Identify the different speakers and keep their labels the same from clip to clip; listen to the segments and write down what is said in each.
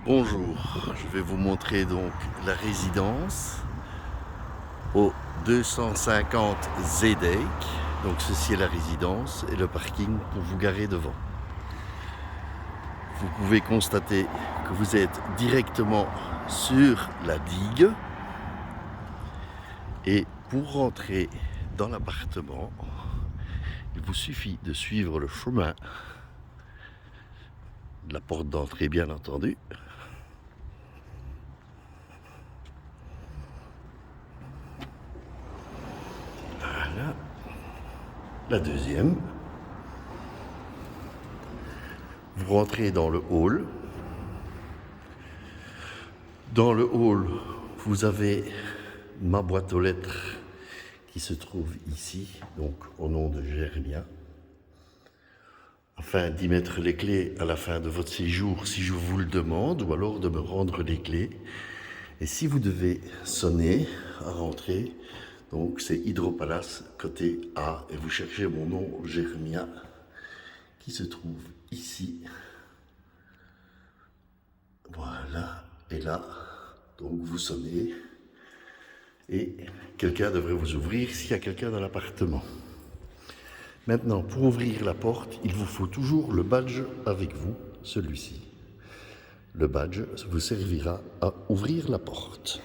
Speaker 1: Bonjour, je vais vous montrer donc la résidence au 250 Zedek. Donc ceci est la résidence et le parking pour vous garer devant. Vous pouvez constater que vous êtes directement sur la digue et pour rentrer dans l'appartement, il vous suffit de suivre le chemin de la porte d'entrée bien entendu. Voilà. La deuxième. Vous rentrez dans le hall. Dans le hall, vous avez ma boîte aux lettres qui se trouve ici, donc au nom de Germia, afin d'y mettre les clés à la fin de votre séjour si je vous le demande, ou alors de me rendre les clés. Et si vous devez sonner à rentrer, donc c'est Hydropalace côté A, et vous cherchez mon nom Germia qui se trouve ici. Voilà, et là, donc vous sonnez et quelqu'un devrait vous ouvrir s'il y a quelqu'un dans l'appartement. Maintenant, pour ouvrir la porte, il vous faut toujours le badge avec vous, celui-ci. Le badge vous servira à ouvrir la porte.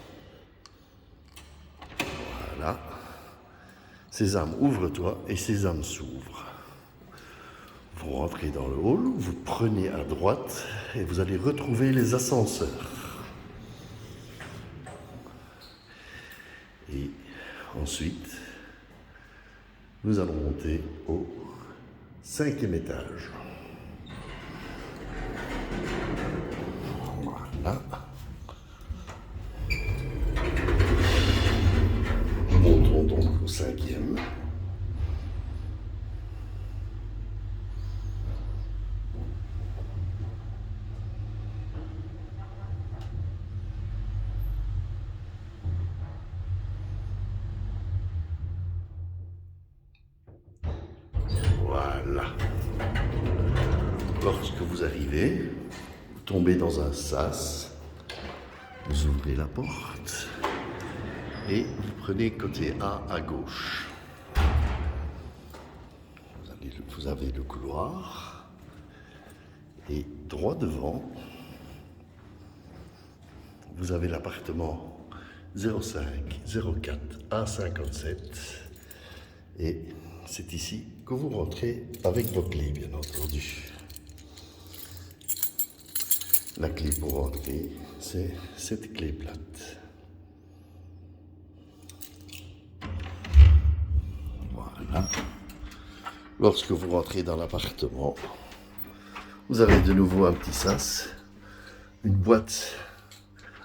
Speaker 1: Voilà. Sésame, ouvre-toi et Sésame s'ouvre. Vous rentrez dans le hall, vous prenez à droite et vous allez retrouver les ascenseurs. Et ensuite, nous allons monter au 5e étage. Voilà. Nous montons donc au 5e. Voilà. Lorsque vous arrivez, vous tombez dans un sas, vous ouvrez la porte et vous prenez côté A à gauche. Vous avez le couloir et droit devant, vous avez l'appartement 05 04 A57 et c'est ici que vous rentrez avec vos clés, bien entendu. La clé pour rentrer, c'est cette clé plate. Voilà. Lorsque vous rentrez dans l'appartement, vous avez de nouveau un petit sas, une boîte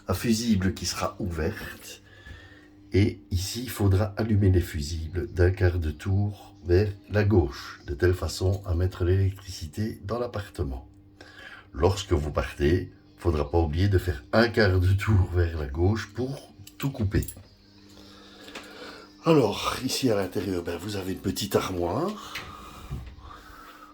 Speaker 1: à fusibles qui sera ouverte. Et ici, il faudra allumer les fusibles d'un quart de tour vers la gauche, de telle façon à mettre l'électricité dans l'appartement. Lorsque vous partez, il ne faudra pas oublier de faire un quart de tour vers la gauche pour tout couper. Alors, ici à l'intérieur, vous avez une petite armoire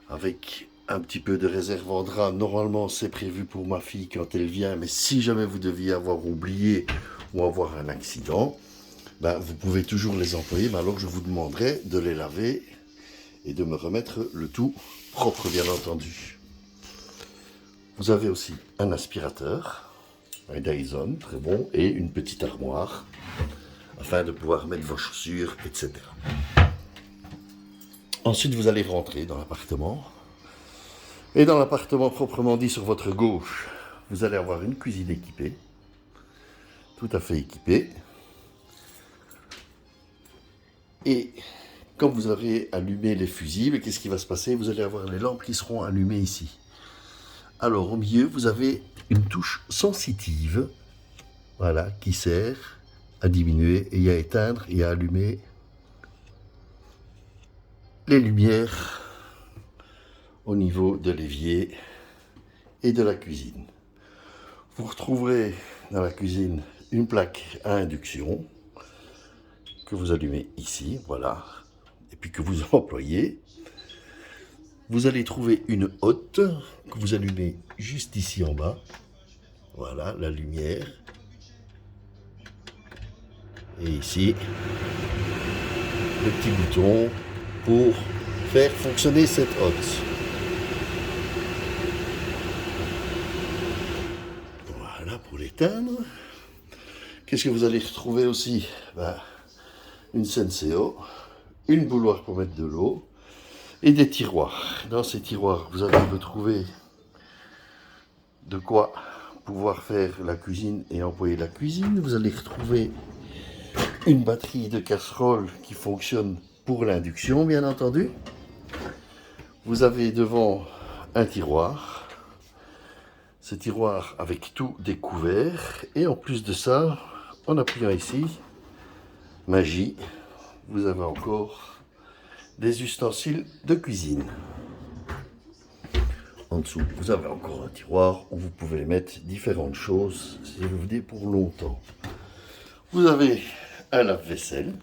Speaker 1: avec un petit peu de réserve en drap. Normalement, c'est prévu pour ma fille quand elle vient, mais si jamais vous deviez avoir oublié ou avoir un accident, vous pouvez toujours les employer, mais alors je vous demanderai de les laver et de me remettre le tout propre, bien entendu. Vous avez aussi un aspirateur, un Dyson, très bon, et une petite armoire, afin de pouvoir mettre vos chaussures, etc. Ensuite, vous allez rentrer dans l'appartement. Et dans l'appartement proprement dit, sur votre gauche, vous allez avoir une cuisine équipée, tout à fait équipée. Et quand vous aurez allumé les fusibles, qu'est-ce qui va se passer? Vous allez avoir les lampes qui seront allumées ici. Alors au milieu, vous avez une touche sensitive, voilà, qui sert à diminuer et à éteindre et à allumer les lumières au niveau de l'évier et de la cuisine. Vous retrouverez dans la cuisine une plaque à induction que vous allumez ici, voilà, et puis que vous employez. Vous allez trouver une hotte que vous allumez juste ici en bas. Voilà, la lumière. Et ici, le petit bouton pour faire fonctionner cette hotte. Voilà pour l'éteindre. Qu'est-ce que vous allez retrouver aussi? Une Senseo, une bouilloire pour mettre de l'eau et des tiroirs. Dans ces tiroirs, vous allez retrouver de quoi pouvoir faire la cuisine et employer la cuisine. Vous allez retrouver une batterie de casserole qui fonctionne pour l'induction, bien entendu. Vous avez devant un tiroir. Ce tiroir avec tout découvert. Et en plus de ça, en appuyant ici, magie, vous avez encore des ustensiles de cuisine. En dessous, vous avez encore un tiroir où vous pouvez mettre différentes choses si vous voulez pour longtemps. Vous avez un lave-vaisselle.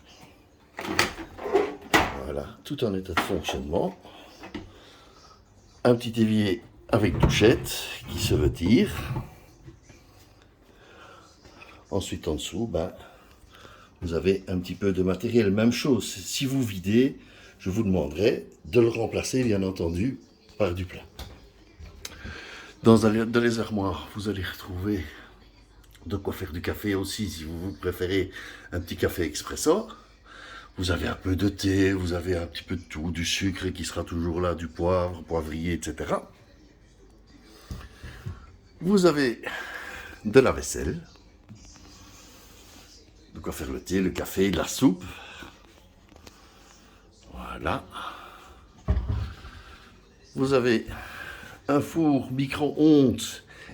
Speaker 1: Voilà, tout en état de fonctionnement. Un petit évier avec douchette qui se retire. Ensuite, en dessous, vous avez un petit peu de matériel. Même chose, si vous videz, je vous demanderai de le remplacer, bien entendu, par du plat. Dans les armoires, vous allez retrouver de quoi faire du café aussi, si vous préférez un petit café expresso. Vous avez un peu de thé, vous avez un petit peu de tout, du sucre qui sera toujours là, du poivre, poivrier, etc. Vous avez de la vaisselle, de quoi faire le thé, le café, de la soupe. Voilà. Vous avez un four micro-ondes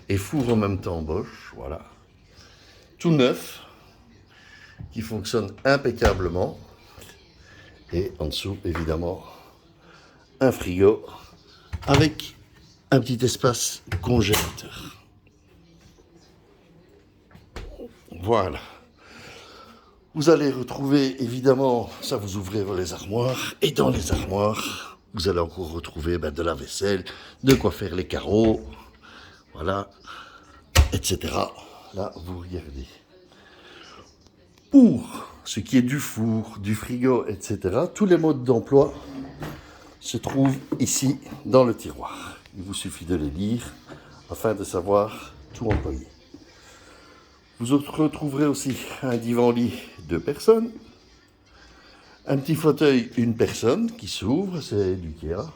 Speaker 1: et four en même temps Bosch, voilà. Tout neuf, qui fonctionne impeccablement. Et en dessous, évidemment, un frigo avec un petit espace congélateur. Voilà. Vous allez retrouver, évidemment, ça vous ouvrez les armoires, et dans les armoires, vous allez encore retrouver de la vaisselle, de quoi faire les carreaux, voilà, etc. Là, vous regardez. Pour ce qui est du four, du frigo, etc., tous les modes d'emploi se trouvent ici dans le tiroir. Il vous suffit de les lire afin de savoir tout employer. Vous retrouverez aussi un divan-lit 2 personnes, un petit fauteuil 1 personne qui s'ouvre, c'est du Ikea,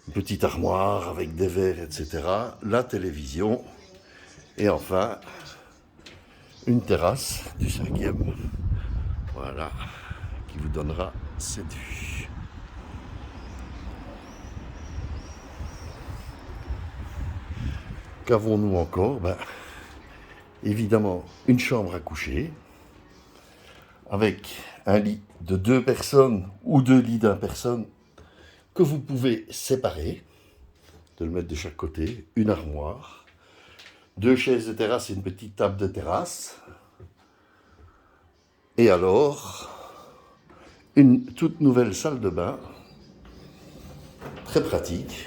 Speaker 1: une petite armoire avec des verres, etc., la télévision, et enfin une terrasse du 5e, voilà, qui vous donnera cette vue. Qu'avons-nous encore? Évidemment, une chambre à coucher, avec un lit de 2 personnes ou 2 lits d'1 personne que vous pouvez séparer, de le mettre de chaque côté, une armoire, 2 chaises de terrasse et une petite table de terrasse. Et alors, une toute nouvelle salle de bain, très pratique,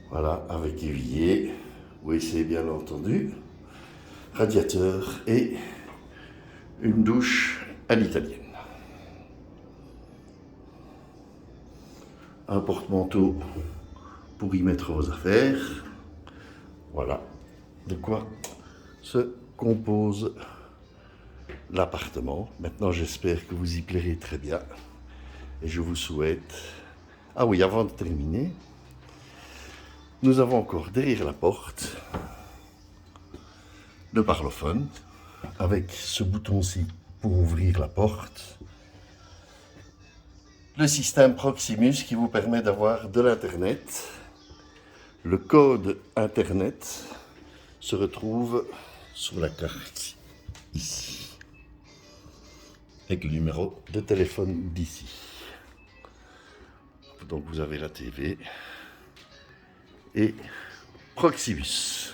Speaker 1: voilà, avec évier, WC bien entendu, radiateur et une douche à l'italienne. Un porte-manteau pour y mettre vos affaires. Voilà de quoi se compose l'appartement. Maintenant, j'espère que vous y plairez très bien. Et je vous souhaite... Ah oui, avant de terminer, nous avons encore derrière la porte le parlophone avec ce bouton-ci pour ouvrir la porte. Le système Proximus qui vous permet d'avoir de l'Internet. Le code Internet se retrouve sur la carte ici, avec le numéro de téléphone d'ici. Donc vous avez la TV et Proximus.